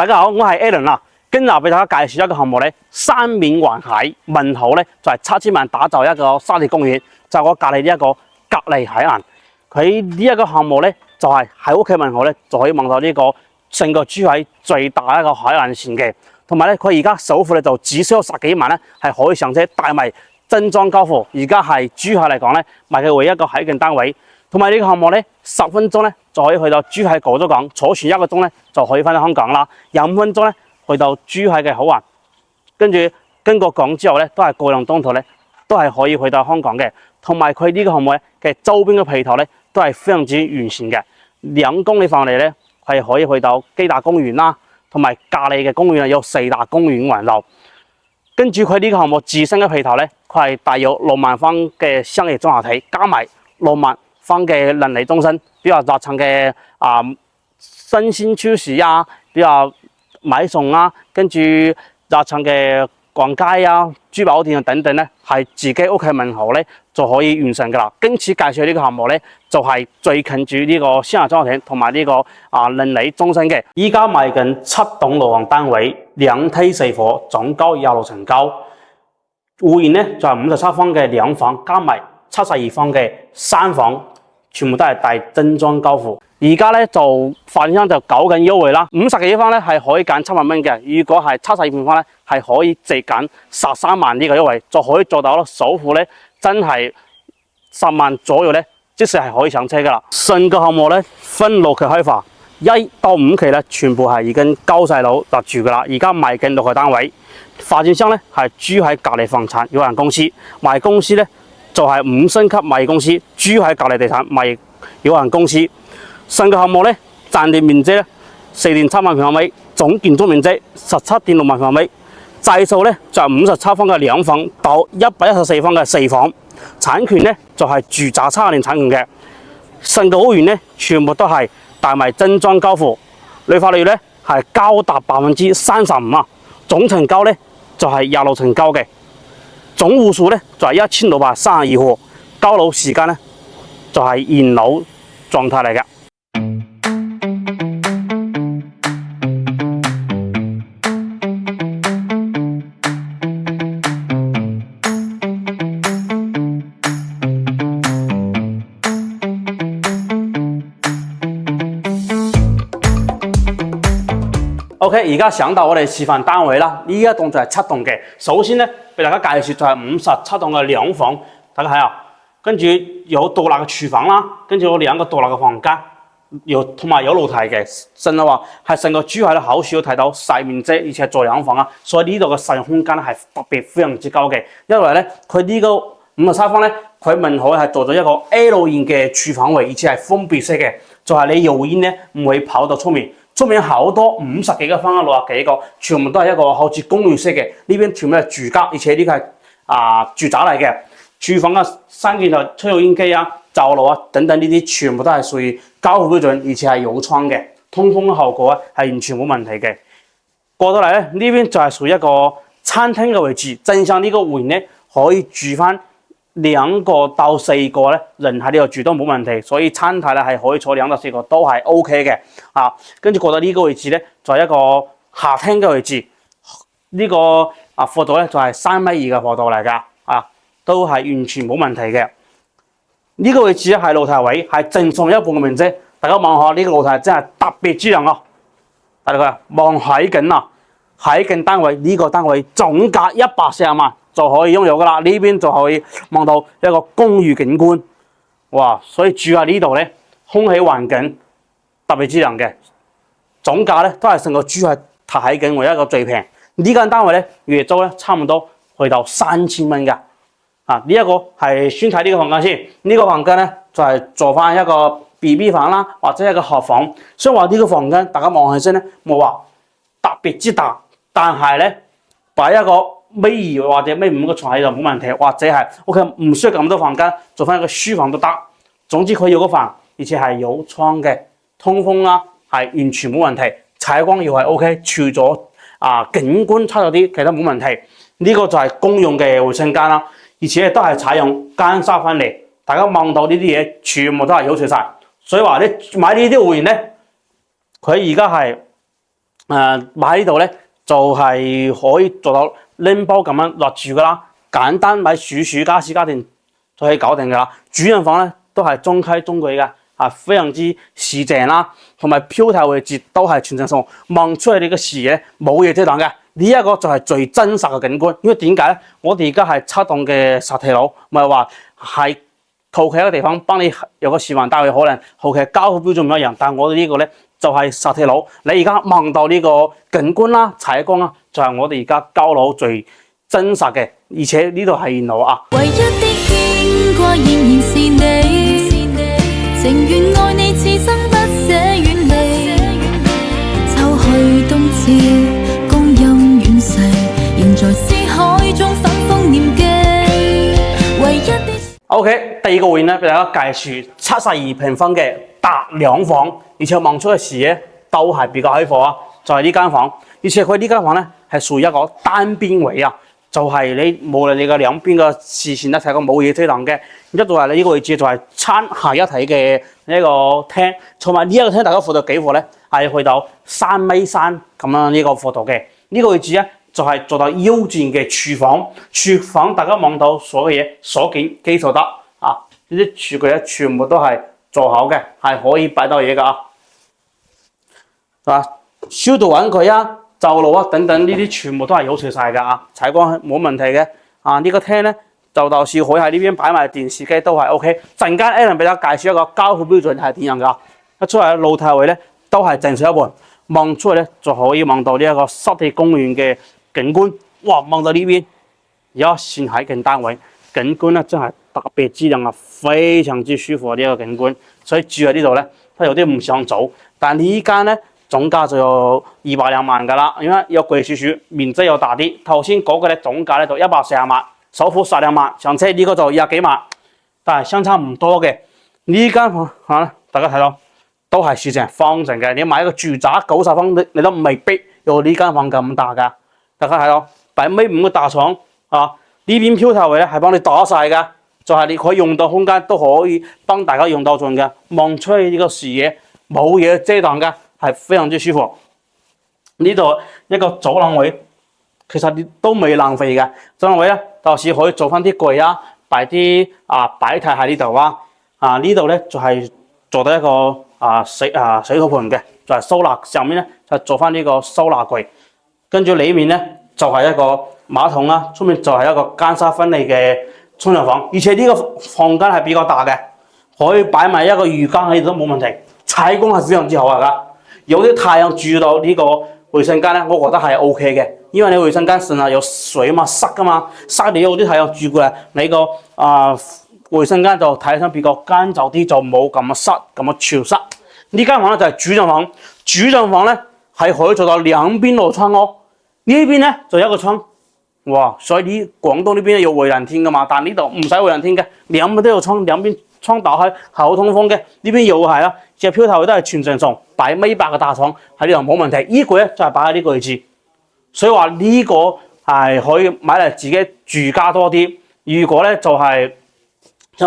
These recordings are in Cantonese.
大家好，我係 Alan 啊，今日俾大家介紹一個項目咧，三面環海，門口咧就係7000萬打造一個沙地公園，就係我隔離呢一個隔離海岸。佢呢一個項目咧，就係喺屋企門口咧就可以望到呢個成個珠海最大一個海岸線嘅，同埋咧佢而家首付咧就只需要10幾萬咧，係可以上車大賣精裝交付。而家係珠海嚟講咧，賣嘅唯一一個海景單位。同埋呢個項目咧，10分鐘咧就可以去到珠海廣州港，坐船1個鐘咧就可以翻到香港啦。25分鐘咧去到珠海嘅口岸，跟住經過港之後咧，都係過兩東途咧，都係可以去到香港嘅。同埋佢呢個項目嘅周邊嘅配套咧，都係非常之完善嘅。2公里範圍咧係可以去到基達公園啦，同埋隔離嘅公園有4大公園環繞。跟住佢呢個項目自身嘅配套咧，佢係帶有6萬方嘅商業綜合體，加埋6萬方嘅鄰里中心，比較熱情嘅新鮮超市啊，比較買餸啊，跟住熱情嘅逛街啊、珠寶店啊等等咧，係自己屋企門口咧就可以完成噶啦。今次介紹呢個項目咧，就係最近住呢個商業綜合體同埋呢個鄰里中心嘅。依家賣緊7棟樓房單位，2梯4伙，總高26層高。戶型咧就係57方嘅2房，加埋72方嘅3房。全部都係大精裝交付，而家咧就發展商就搞緊優惠啦，50幾方咧係可以揀7萬蚊嘅，如果係72方咧係可以直揀13萬呢個優惠，就可以做到咯。首付咧真係10萬左右咧，即時係可以上車噶啦。新嘅項目咧分6期開發，1到5期咧全部係已經交晒樓入住噶啦，而家賣緊6個單位。發展商咧係珠海格力房產有限公司，賣公司咧就係5星級物業公司珠海格力地產物業有限公司。新嘅項目咧，佔地面積咧4.7萬平方米，總建築面積17.6萬平方米，制數咧就係57方嘅2房到114方嘅4房，產權咧就係住宅70年產權嘅。新嘅屋苑咧全部都係大賣精裝交付，綠化率咧係高達35%啊，總層高咧就係26層高嘅。總戶數咧就係1632戶，交樓時間咧就係現樓狀態嚟嘅。OK， 而家上到我哋示範單位啦，呢一棟就係7棟嘅。首先咧，俾大家介紹就係57棟嘅2房，大家睇下，跟住有獨立嘅廚房啦，跟住有2個獨立嘅房間，同埋有露台嘅。真係話係成個珠海嘅口市都睇到細面積，而且係做2房啊，所以呢度嘅實用空間咧係特別非常之高嘅。因為咧，佢呢個57方咧，佢門口係做咗一個 L 型嘅廚房位，而且係封閉式嘅，就係你油煙咧唔會跑到出面。出面好多50幾個方啊，60幾個，全部都係一個好似公寓式嘅。呢邊全部係住家，而且呢個係住宅嚟嘅。廚房嘅3件就抽油煙機啊、灶爐啊等等呢啲，全部都係屬於交付標準，而且係有窗嘅，通風嘅效果啊係完全冇問題嘅。過到嚟咧，呢邊就係屬於一個餐廳嘅位置，正上呢個戶型咧可以住翻2個到4個咧人喺呢度住都冇問題，所以餐台咧係可以坐2到4個都係 OK 嘅。跟住過到呢個位置咧，就係一個客廳嘅位置。呢個闊度咧就係3.2米嘅闊度嚟噶，都係完全冇問題嘅。呢個位置咧係露台位，係正上一半嘅面積。大家望下呢個露台真係特別之亮啊！大家望海景啊，海景單位呢個單位總價140萬。就可以擁有噶啦，呢邊就可以望到一個公寓景觀，哇！所以住喺呢度咧，空氣環境特別之亮嘅，總價咧都係成個珠海海景唯一一個最平。呢間單位咧月租咧差唔多去到3000蚊㗎。呢一個係先睇呢個房間先，呢個房間咧就係做翻一個 BB 房啦，或者一個客房。所以話呢個房間大家望起身咧冇話特別之大，但係咧擺一個尾2或者尾5個床喺度冇問題，或者係屋企唔需要咁多房間，做翻一個書房都得。總之佢有個房，而且係有窗嘅，通風啦係完全冇問題，採光又係 OK， 除咗景觀差咗啲，其他冇問題。呢個就係公用嘅衛生間啦，而且都係採用間沙分離，大家望到呢啲嘢全部都係有齊晒。所以話你買呢啲會員咧，佢而家係買呢度咧就係可以做到拎包咁樣落住噶啦，簡單買鼠家私家電就可以搞定噶啦。主人房咧都係中規中矩嘅，非常之市正啦，同埋飄頭位置都係全正送，望出去你嘅視野冇嘢遮擋嘅。呢一個就係最真實嘅景觀，因為點解咧？我哋而家係7棟嘅實體樓，唔係話係求其一個地方幫你有個示範單位，可能後期交付標準唔一樣，但係我哋呢個咧就係實體樓。你而家望到呢個景觀啦、採光啦，就係我哋而家交樓最真實嘅，而且呢度係現樓啊。唯一的牽掛仍然是你，情願愛你此生不捨遠離，秋去冬至。OK， 第二個會呢，俾大家介紹72平方嘅大兩房，而且望出嘅視野都係比較開闊啊。就係呢間房，而且佢呢間房咧係屬於一個單邊位啊，就係你無論你嘅兩邊嘅視線咧睇個冇嘢遮擋嘅，一就係你呢個位置就係餐下一體嘅呢個廳，同埋呢一個廳大家闊到幾闊咧？係去到3.3米咁樣呢個闊度嘅，呢個位置咧。就係做到腰戰嘅廚房大家望到所有嘢所見基礎得啊！呢啲廚具咧全部都係做好嘅，係可以擺到嘢噶啊！消毒玩具啊、走路啊等等呢啲全部都係有齊晒噶啊！採光冇問題嘅啊！呢個廳咧就到時可以喺呢邊擺埋電視機都係 OK。陣間 Alan 俾大家介紹一個交付標準係點樣噶？一出嚟露台位咧都係正常一半，望出去咧就可以望到呢一個濕地公園嘅景觀。哇！望到呢邊而家先喺景單位，景觀咧真係特別之靚啊，非常之舒服呢一個景觀。所以住喺呢度咧都有啲唔想走，但呢間咧總價就有200萬噶啦，因為有貴少少，面積又大啲。頭先嗰個咧總價咧就140萬，首付12萬，上車呢個就20幾萬，但係相差唔多嘅。呢間房大家睇到都係市正方正嘅，你買一個住宅90方你都未必有呢間房咁大噶。大家睇到8.5米嘅大床啊，呢邊飄頭位咧係幫你打晒噶，就係你可以用到空間都可以幫大家用到盡嘅，望出去呢個視野冇嘢遮擋嘅，係非常之舒服。呢度一個走廊位，其實你都未浪費嘅。走廊位咧，到時可以做翻啲櫃啊，擺啲擺體喺呢度啊。呢度咧就係做到一個水土盤嘅，就係收納上面咧就做翻呢個收納櫃。跟住裏面咧就係一個馬桶啦，出面就係一個間紗分離嘅沖涼房，而且呢個房間係比較大嘅，可以擺埋一個浴缸喺度都冇問題，採光係非常之好噶。有啲太陽住到呢個衛生間咧，我覺得係 OK 嘅，因為你衛生間成日有水嘛，濕噶嘛，濕你有啲太陽住過嚟，你個衛生間就睇起身比較乾淨啲，就冇咁濕咁潮濕。呢間房咧就係主人房，主人房咧係可以做到兩邊落窗咯。呢邊咧就一個窗，哇！所以呢廣東呢邊有迴廊天噶嘛，但呢度唔使迴廊天嘅，兩邊都有窗，兩邊窗打開係好通風嘅。呢邊又係啦，隻飄頭都係全正常，擺1.8米嘅大床喺呢度冇問題。呢個咧就係擺喺呢個位置，所以話呢個係可以買嚟自己住家多啲。如果咧就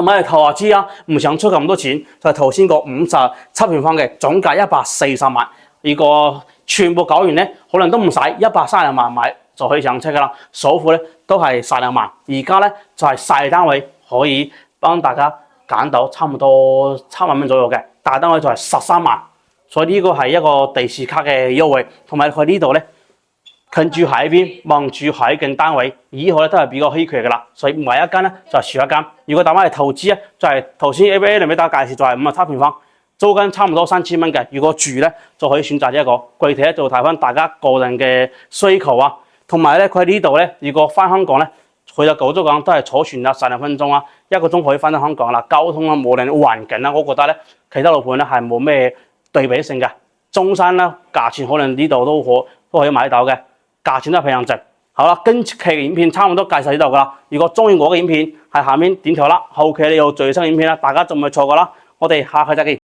買嚟投下資啊，唔想出咁多錢，就係頭先個57平方嘅總價140萬，呢個全部搞完咧，可能都唔使130萬買就可以上車噶啦。首付咧都係12萬，而家咧就係細單位可以幫大家揀到差唔多7萬蚊左右嘅，大單位就係13萬，所以呢個係一個地市卡嘅優惠，同埋佢呢度咧近住海邊，望住海景單位，以後咧都係比較稀缺噶啦，所以買一間咧就係住一間。如果大家嚟投資咧，就係頭先 A 嚟俾大家介紹就係57平方。租金差唔多3000蚊嘅，如果住咧就可以選擇呢一個，具體咧就睇翻大家個人嘅需求啊，同埋咧佢喺呢度咧，如果翻香港咧，去到九州港都係坐船啦，12分鐘啊，1個鐘可以翻到香港啦。交通啊，無論環境啦，我覺得咧其他樓盤咧係冇咩對比性嘅。中山啦，價錢可能呢度都可以買到嘅，價錢都係平值。好啦，今期嘅影片差唔多介紹呢度噶啦。如果中意我嘅影片，喺下面點頭啦，後期你有最新影片啦，大家就唔會錯過啦。我哋下期再見。